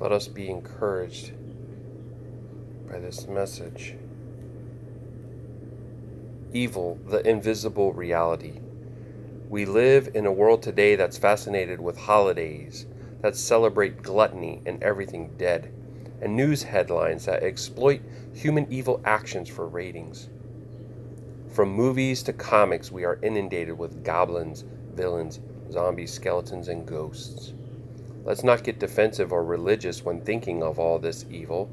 Let us be encouraged by this message. Evil, the invisible reality. We live in a world today that's fascinated with holidays that celebrate gluttony and everything dead, and news headlines that exploit human evil actions for ratings. From movies to comics, we are inundated with goblins, villains, zombies, skeletons, and ghosts. Let's not get defensive or religious when thinking of all this evil,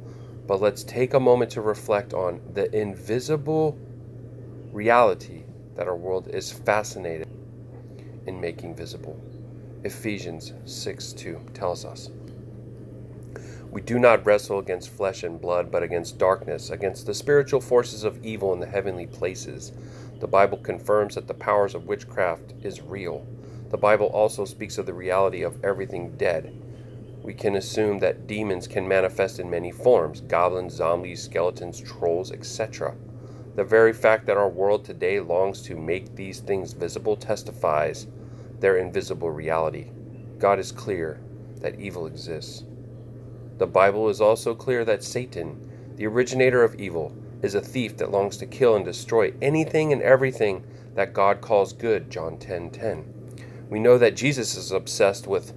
but let's take a moment to reflect on the invisible reality that our world is fascinated in making visible. Ephesians 6:2 tells us, "We do not wrestle against flesh and blood, but against darkness, against the spiritual forces of evil in the heavenly places." The Bible confirms that the powers of witchcraft is real. The Bible also speaks of the reality of everything dead. We can assume that demons can manifest in many forms: goblins, zombies, skeletons, trolls, etc. The very fact that our world today longs to make these things visible testifies their invisible reality. God is clear that evil exists. The Bible is also clear that Satan, the originator of evil, is a thief that longs to kill and destroy anything and everything that God calls good, John 10:10. We know that Jesus is obsessed with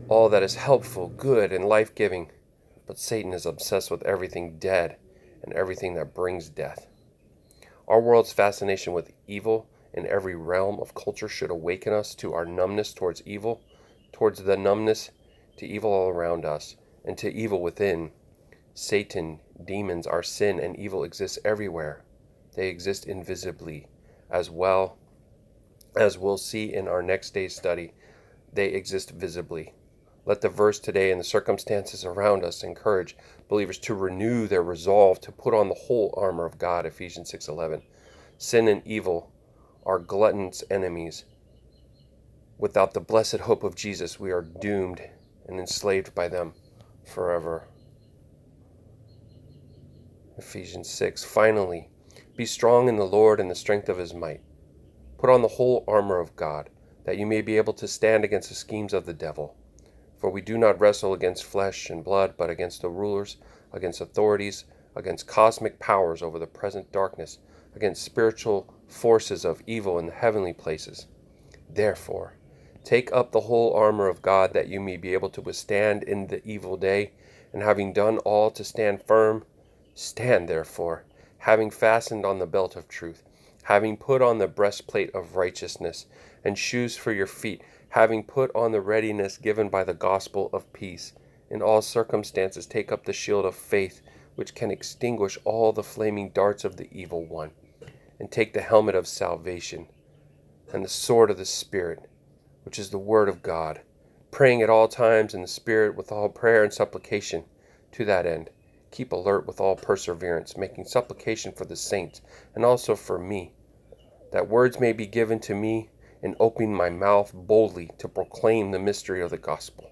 all that is helpful, good, and life-giving, but Satan is obsessed with everything dead and everything that brings death. Our world's fascination with evil in every realm of culture should awaken us to our numbness towards evil, towards the numbness to evil all around us, and to evil within. Satan, demons, our sin, and evil exist everywhere. They exist invisibly, as well as we'll see in our next day's study. They exist visibly. Let the verse today and the circumstances around us encourage believers to renew their resolve to put on the whole armor of God, Ephesians 6:11. Sin and evil are glutton's enemies. Without the blessed hope of Jesus, we are doomed and enslaved by them forever. Ephesians 6. Finally, be strong in the Lord and the strength of his might. Put on the whole armor of God, that you may be able to stand against the schemes of the devil. For we do not wrestle against flesh and blood, but against the rulers, against authorities, against cosmic powers over the present darkness, against spiritual forces of evil in the heavenly places. Therefore, take up the whole armor of God, that you may be able to withstand in the evil day, and having done all to stand firm, stand therefore, having fastened on the belt of truth, having put on the breastplate of righteousness, and shoes for your feet, having put on the readiness given by the gospel of peace. In all circumstances take up the shield of faith, which can extinguish all the flaming darts of the evil one, and take the helmet of salvation, and the sword of the Spirit, which is the word of God, praying at all times in the Spirit with all prayer and supplication. To that end, keep alert with all perseverance, making supplication for the saints, and also for me, that words may be given to me in opening my mouth boldly to proclaim the mystery of the gospel,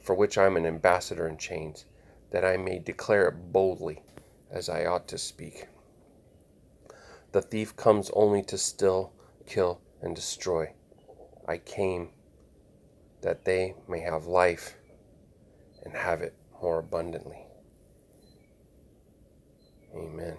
for which I am an ambassador in chains, that I may declare it boldly as I ought to speak. The thief comes only to steal, kill, and destroy. I came that they may have life and have it more abundantly. Amen.